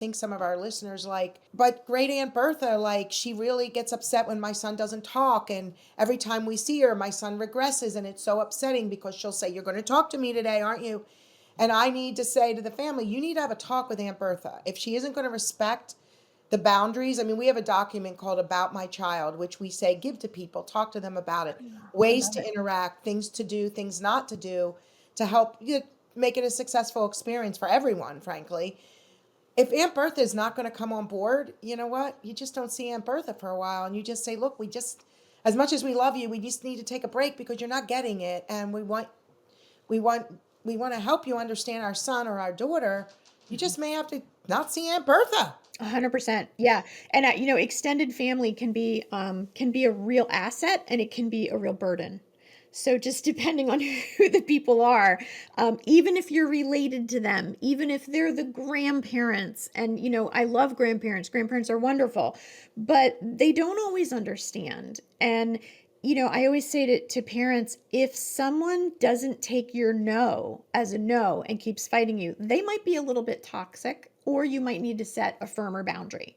think some of our listeners like, but great Aunt Bertha, like, she really gets upset when my son doesn't talk. And every time we see her, my son regresses. And it's so upsetting because she'll say, "You're going to talk to me today, aren't you?" And I need to say to the family, you need to have a talk with Aunt Bertha. If she isn't going to respect the boundaries, I mean, we have a document called About My Child, which we say, give to people, talk to them about it, I ways love to it. interact, things to do, things not to do, to help you make it a successful experience for everyone, frankly. If Aunt Bertha is not going to come on board, you know what? You just don't see Aunt Bertha for a while, and you just say, "Look, we just, as much as we love you, we just need to take a break because you're not getting it, and we want, we want to help you understand our son or our daughter. You just may have to not see Aunt Bertha." 100%. Yeah. And extended family can be a real asset and it can be a real burden. So just depending on who the people are, even if you're related to them, even if they're the grandparents, and I love grandparents. Grandparents are wonderful, but they don't always understand. And I always say to parents, if someone doesn't take your no as a no and keeps fighting you, they might be a little bit toxic, or you might need to set a firmer boundary.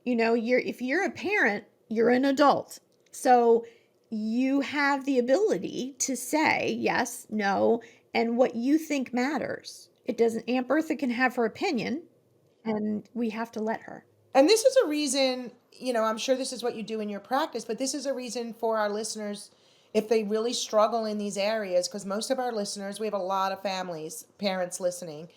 If you're a parent, you're an adult. So you have the ability to say yes, no, and what you think matters. It doesn't, Aunt Bertha can have her opinion, and we have to let her. And this is a reason, I'm sure this is what you do in your practice, but this is a reason for our listeners, if they really struggle in these areas, because most of our listeners, we have a lot of families, parents listening.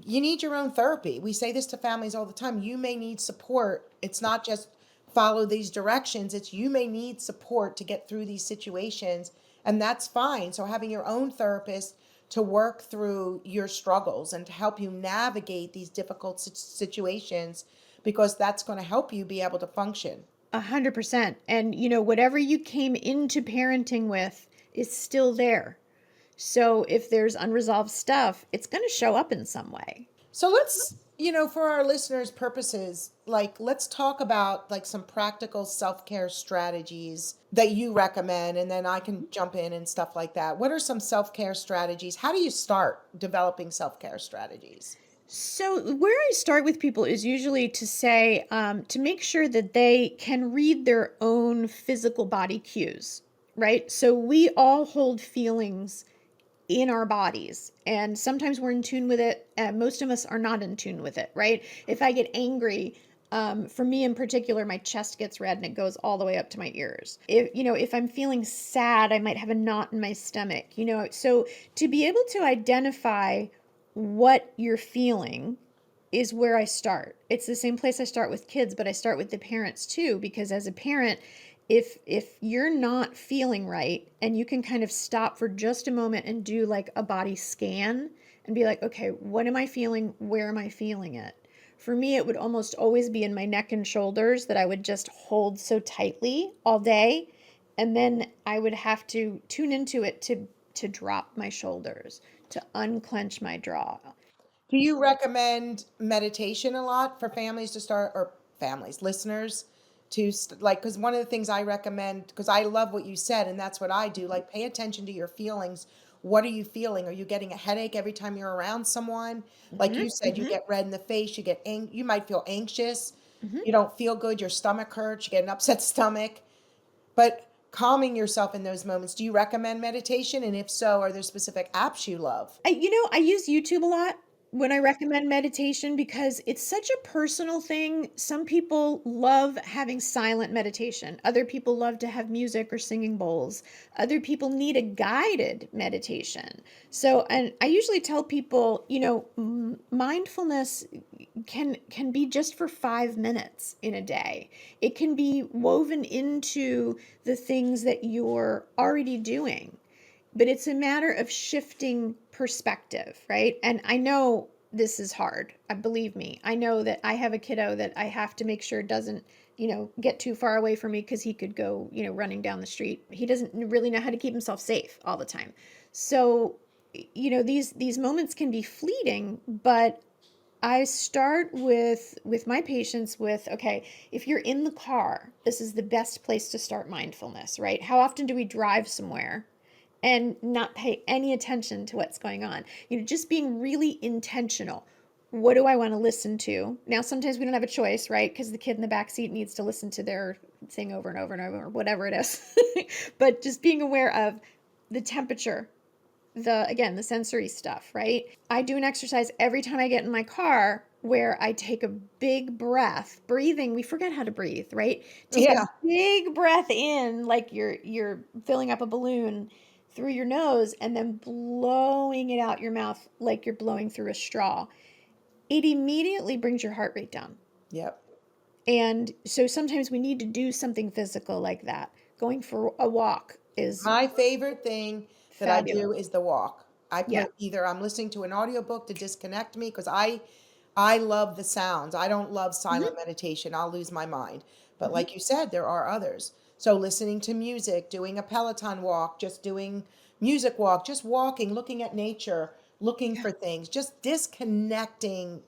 You need your own therapy. We say this to families all the time. You may need support. It's not just follow these directions, it's you may need support to get through these situations, and that's fine. So, having your own therapist to work through your struggles and to help you navigate these difficult situations, because that's going to help you be able to function. 100%. And whatever you came into parenting with is still there. So if there's unresolved stuff, it's going to show up in some way. So let's, for our listeners' purposes, like, let's talk about like some practical self-care strategies that you recommend, and then I can jump in and stuff like that. What are some self-care strategies? How do you start developing self-care strategies? So where I start with people is usually to say, to make sure that they can read their own physical body cues, right? So we all hold feelings in our bodies, and sometimes we're in tune with it. Most of us are not in tune with it, right? If I get angry, for me in particular, my chest gets red and it goes all the way up to my ears. If I'm feeling sad, I might have a knot in my stomach. So to be able to identify what you're feeling is where I start. It's the same place I start with kids, but I start with the parents too, because as a parent, if you're not feeling right, and you can kind of stop for just a moment and do like a body scan and be like, okay, what am I feeling? Where am I feeling it? For me, it would almost always be in my neck and shoulders that I would just hold so tightly all day. And then I would have to tune into it to drop my shoulders, to unclench my jaw. Do you recommend meditation a lot for families to start, or families, listeners to like, because one of the things I recommend, because I love what you said, and that's what I do, like, pay attention to your feelings. What are you feeling? Are you getting a headache every time you're around someone? Like Hmm. you said, you Hmm. get red in the face, you might feel anxious, Hmm. you don't feel good, your stomach hurts, you get an upset stomach. But calming yourself in those moments, do you recommend meditation? And if so, are there specific apps you love? I use YouTube a lot when I recommend meditation because it's such a personal thing. Some people love having silent meditation. Other people love to have music or singing bowls. Other people need a guided meditation. So, and I usually tell people, mindfulness can be just for 5 minutes in a day. It can be woven into the things that you're already doing, but it's a matter of shifting perspective, right? And I know this is hard. Believe me, I know that I have a kiddo that I have to make sure doesn't, get too far away from me because he could go, running down the street. He doesn't really know how to keep himself safe all the time. So, these moments can be fleeting, but I start with my patients with, okay, if you're in the car, this is the best place to start mindfulness, right? How often do we drive somewhere and not pay any attention to what's going on? Just being really intentional. What do I want to listen to? Now, sometimes we don't have a choice, right? Because the kid in the back seat needs to listen to their thing over and over and over, or whatever it is. But just being aware of the temperature, the sensory stuff, right? I do an exercise every time I get in my car where I take a big breath. Breathing, we forget how to breathe, right? Take a Yeah. big breath in like you're filling up a balloon through your nose and then blowing it out your mouth like you're blowing through a straw. It immediately brings your heart rate down. Yep. And so sometimes we need to do something physical like that. Going for a walk is My favorite thing that I do fabulous. is the walk. I Yeah. put either I'm listening to an audiobook to disconnect me because I love the sounds. I don't love silent Hmm. meditation. I'll lose my mind. But Hmm. like you said, there are others. So listening to music, doing a Peloton walk, just doing music walk, just walking, looking at nature, looking Yeah. for things, just disconnecting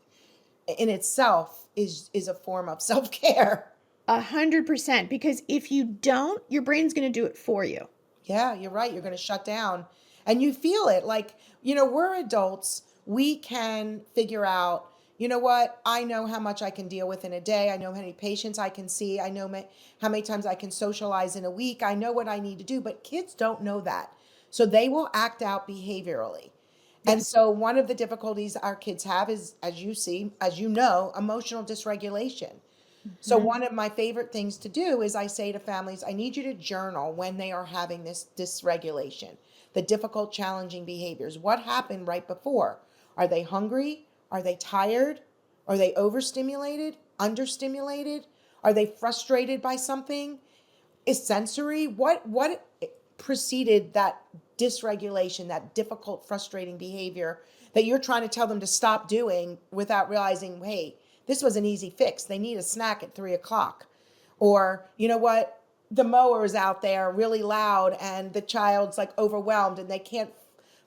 in itself is a form of self-care. 100%. Because if you don't, your brain's going to do it for you. Yeah, you're right. You're going to shut down. And you feel it. Like, we're adults. We can figure out, you know what? I know how much I can deal with in a day. I know how many patients I can see. I know how many times I can socialize in a week. I know what I need to do. But kids don't know that. So they will act out behaviorally. And Yes. so one of the difficulties our kids have is, as you know, emotional dysregulation. So Hmm. one of my favorite things to do is I say to families, I need you to journal when they are having this dysregulation, the difficult, challenging behaviors. What happened right before? Are they hungry? Are they tired? Are they overstimulated? Understimulated? Are they frustrated by something? Is sensory? What preceded that dysregulation, that difficult, frustrating behavior that you're trying to tell them to stop doing without realizing, hey, this was an easy fix. They need a snack at 3 o'clock. Or, you know what? The mower is out there really loud and the child's like overwhelmed and they can't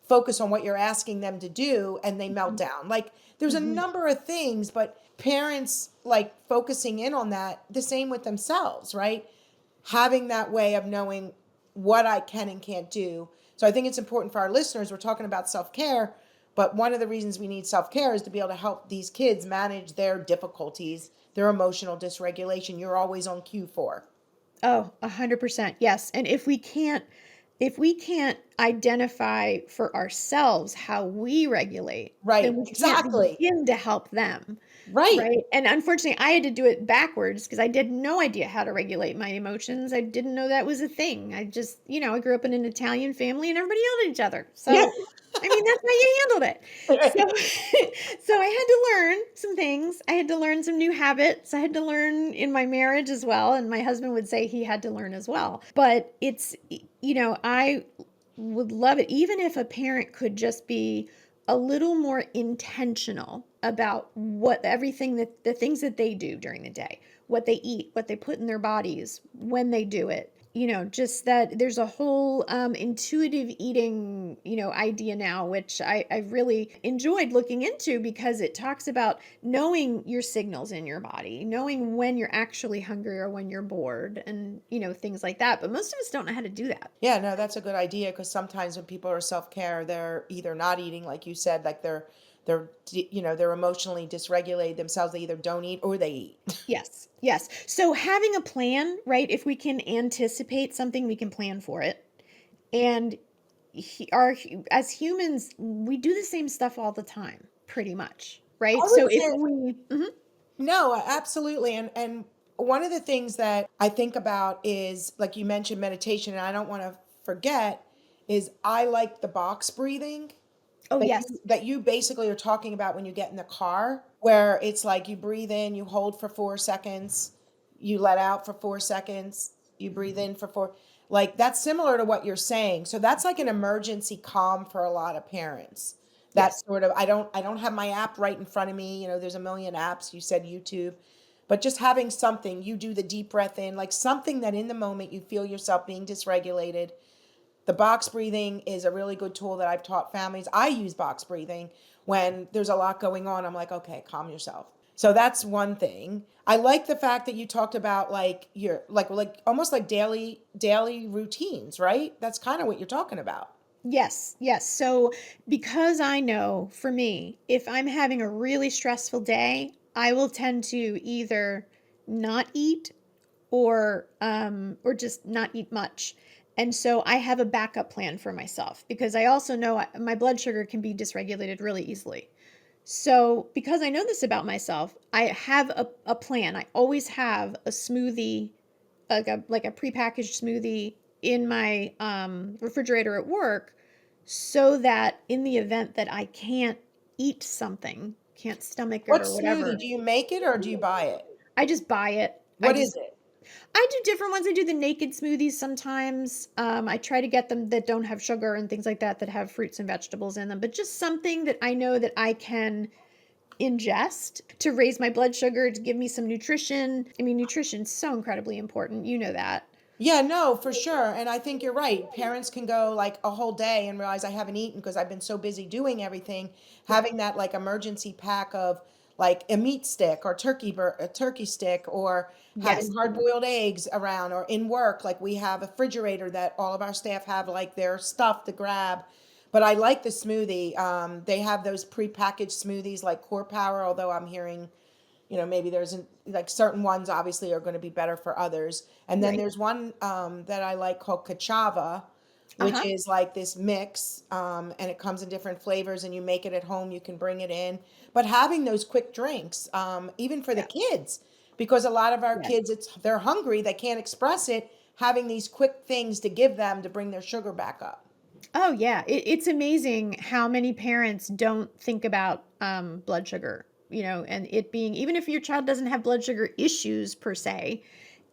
focus on what you're asking them to do and they melt down. Like there's a Hmm. number of things, but parents like focusing in on that, the same with themselves, right? Having that way of knowing what I can and can't do. So I think it's important for our listeners. We're talking about self care, but one of the reasons we need self care is to be able to help these kids manage their difficulties, their emotional dysregulation. You're always on cue for. Oh, 100%. Yes. And if we can't identify for ourselves how we regulate, then Right. we can't Exactly. begin to help them. Right. Right. And unfortunately, I had to do it backwards because I had no idea how to regulate my emotions. I didn't know that was a thing. I grew up in an Italian family and everybody yelled at each other. Yeah. So, I mean, that's how you handled it. So, so I had to learn some things. I had to learn some new habits. I had to learn in my marriage as well. And my husband would say he had to learn as well. But I would love it, even if a parent could just be a little more intentional about what everything that the things that they do during the day, what they eat, what they put in their bodies, when they do it. Just that there's a whole intuitive eating, idea now, which I've really enjoyed looking into because it talks about knowing your signals in your body, knowing when you're actually hungry or when you're bored, and things like that. But most of us don't know how to do that. Yeah, no, that's a good idea because sometimes when people are self-care, they're either not eating, like you said, like they're emotionally dysregulated themselves. They either don't eat or they eat. Yes, yes. So having a plan, right? If we can anticipate something, we can plan for it. And as humans, we do the same stuff all the time, pretty much, right? I So would if say we, mhm. no, absolutely. And one of the things that I think about is like you mentioned meditation, and I don't want to forget is I like the box breathing Oh that yes, you basically are talking about when you get in the car, where it's like you breathe in, you hold for 4 seconds, you let out for 4 seconds, you breathe in for four. Like that's similar to what you're saying. So that's like an emergency calm for a lot of parents. That yes. sort of I don't have my app right in front of me. There's a million apps. You said YouTube. But just having something, you do the deep breath in, like something that in the moment you feel yourself being dysregulated. The box breathing is a really good tool that I've taught families. I use box breathing when there's a lot going on. I'm like, okay, calm yourself. So that's one thing. I like the fact that you talked about like your like almost like daily routines, right? That's kind of what you're talking about. Yes, yes. So because I know for me, if I'm having a really stressful day, I will tend to either not eat or just not eat much. And so I have a backup plan for myself because I also know my blood sugar can be dysregulated really easily. So because I know this about myself, I have a plan. I always have a smoothie, like a prepackaged smoothie in my refrigerator at work, so that in the event that I can't eat something, can't stomach it What or smoothie? whatever, Do you make it or do you buy it? I just buy it. What is it? I do different ones. I do the naked smoothies sometimes. I try to get them that don't have sugar and things like that, that have fruits and vegetables in them, but just something that I know that I can ingest to raise my blood sugar, to give me some nutrition. I mean, nutrition's so incredibly important. You know that. Yeah, no, for sure. And I think you're right. Parents can go like a whole day and realize I haven't eaten because I've been so busy doing everything. Yeah. Having that like emergency pack of like a meat stick or a turkey stick, or having Yes. hard-boiled eggs around, or in work, like we have a refrigerator that all of our staff have like their stuff to grab. But I like the smoothie. They have those prepackaged smoothies like Core Power, although I'm hearing maybe like certain ones obviously are going to be better for others. And then Right. there's one that I like called Kachava, which Uh-huh. is like this mix, and it comes in different flavors, and you make it at home, you can bring it in. But having those quick drinks, even for the Yeah. kids, because a lot of our Yeah. kids, they're hungry, they can't express it, having these quick things to give them to bring their sugar back up. Oh, yeah. It's amazing how many parents don't think about blood sugar, and it being, even if your child doesn't have blood sugar issues per se,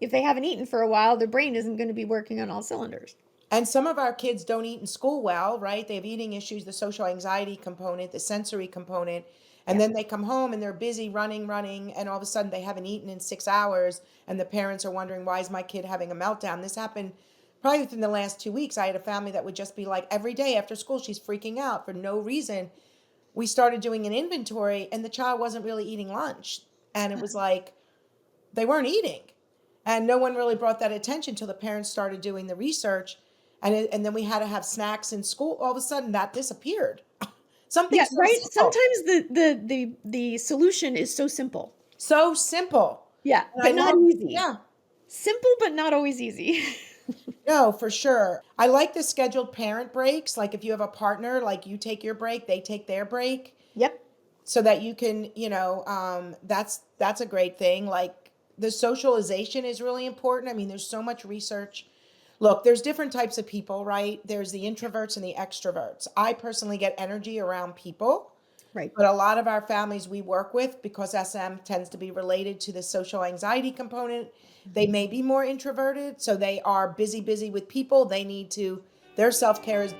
if they haven't eaten for a while, their brain isn't going to be working on all cylinders. And some of our kids don't eat in school well, right? They have eating issues, the social anxiety component, the sensory component. And Yeah. then they come home and they're busy running, and all of a sudden they haven't eaten in 6 hours. And the parents are wondering, why is my kid having a meltdown? This happened probably within the last 2 weeks. I had a family that would just be like, every day after school, she's freaking out for no reason. We started doing an inventory, and the child wasn't really eating lunch. And it was like, they weren't eating. And no one really brought that attention until the parents started doing the research. And then we had to have snacks in school. All of a sudden, that disappeared. Something Yeah, so right. simple. Sometimes the solution is so simple. So simple. Yeah, And I but not love, easy. yeah, Simple, but not always easy. no, for sure. I like the scheduled parent breaks. Like if you have a partner, like you take your break, they take their break, Yep. so that you can, that's a great thing. Like the socialization is really important. I mean, there's so much research. Look, there's different types of people, right? There's the introverts and the extroverts. I personally get energy around people, Right. but a lot of our families we work with, because SM tends to be related to the social anxiety component, they may be more introverted. So they are busy with people. They need to, their self care is